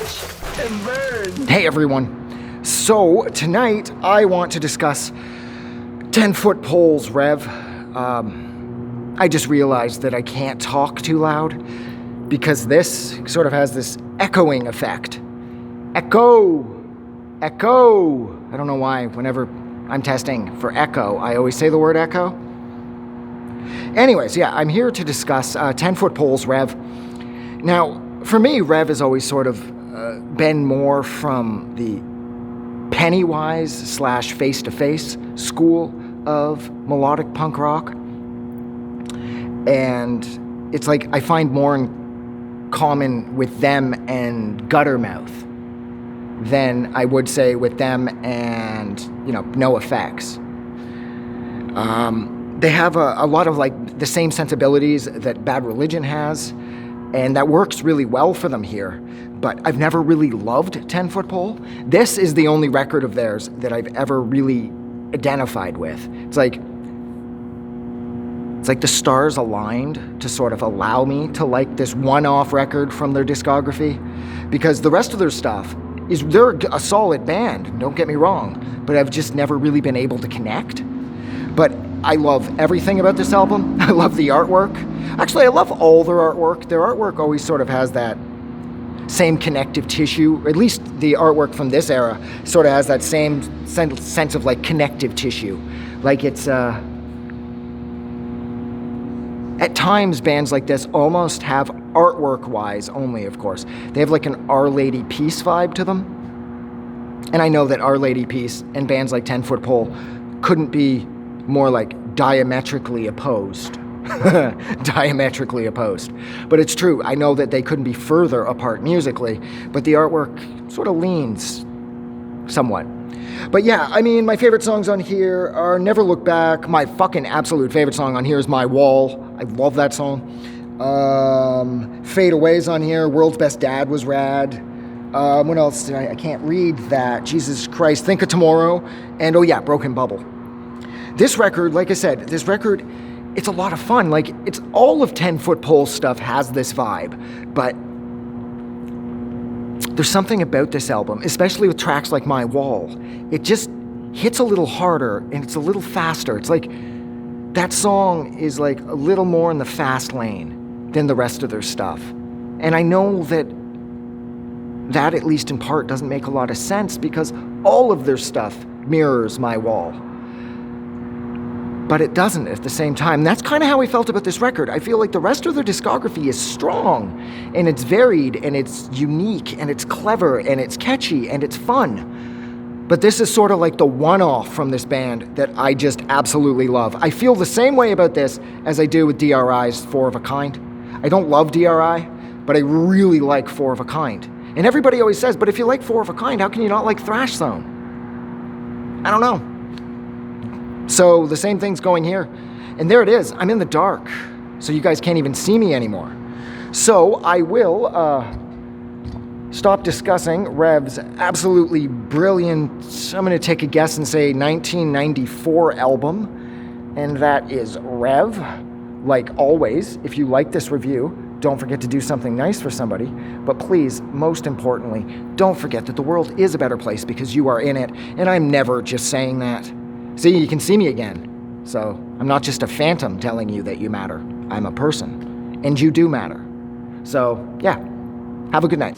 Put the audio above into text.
Watch and burn. Hey everyone. So tonight I want to discuss 10-foot poles, Rev. I just realized that I can't talk too loud because this sort of has this echoing effect. Echo. Echo. I don't know why whenever I'm testing for echo, I always say the word echo. Anyways, yeah, I'm here to discuss 10-foot poles, Rev. Now, for me, Rev has always sort of been more from the Pennywise / Face-to-Face school of melodic punk rock. And it's like I find more in common with them and Guttermouth than I would say with them and, NoFX. They have a lot of like the same sensibilities that Bad Religion has, and that works really well for them here. But I've never really loved 10-foot pole. This is the only record of theirs that I've ever really identified with. It's like the stars aligned to sort of allow me to like this one-off record from their discography, because the rest of their stuff they're a solid band, don't get me wrong, but I've just never really been able to connect. But I love everything about this album. I love the artwork. Actually, I love all their artwork. Their artwork always sort of has that same connective tissue, or at least the artwork from this era sort of has that same sense of like connective tissue. Like it's, at times bands like this almost have, artwork-wise only, of course, they have like an Our Lady Peace vibe to them. And I know that Our Lady Peace and bands like 10-foot pole couldn't be more like diametrically opposed. Diametrically opposed. But it's true, I know that they couldn't be further apart musically, but the artwork sort of leans somewhat. But yeah, I mean, my favorite songs on here are Never Look Back. My fucking absolute favorite song on here is My Wall. I love that song. Fade Away's on here. World's Best Dad was rad. What else did I can't read that. Jesus Christ. Think of Tomorrow. And oh yeah, Broken Bubble. This record, like I said, it's a lot of fun. Like, it's all of 10-foot pole stuff has this vibe, but there's something about this album, especially with tracks like My Wall. It just hits a little harder and it's a little faster. It's like that song is like a little more in the fast lane than the rest of their stuff. And I know that at least in part doesn't make a lot of sense because all of their stuff mirrors My Wall. But it doesn't at the same time. That's kind of how I felt about this record. I feel like the rest of their discography is strong, and it's varied, and it's unique, and it's clever, and it's catchy, and it's fun. But this is sort of like the one-off from this band that I just absolutely love. I feel the same way about this as I do with DRI's Four of a Kind. I don't love DRI, but I really like Four of a Kind. And everybody always says, but if you like Four of a Kind, how can you not like Thrash Zone? I don't know. So the same thing's going here. And there it is. I'm in the dark. So you guys can't even see me anymore. So I will stop discussing Rev's absolutely brilliant, I'm going to take a guess and say 1994 album. And that is Rev. Like always, if you like this review, don't forget to do something nice for somebody. But please, most importantly, don't forget that the world is a better place because you are in it. And I'm never just saying that. See, you can see me again. So I'm not just a phantom telling you that you matter. I'm a person. And you do matter. So, yeah. Have a good night.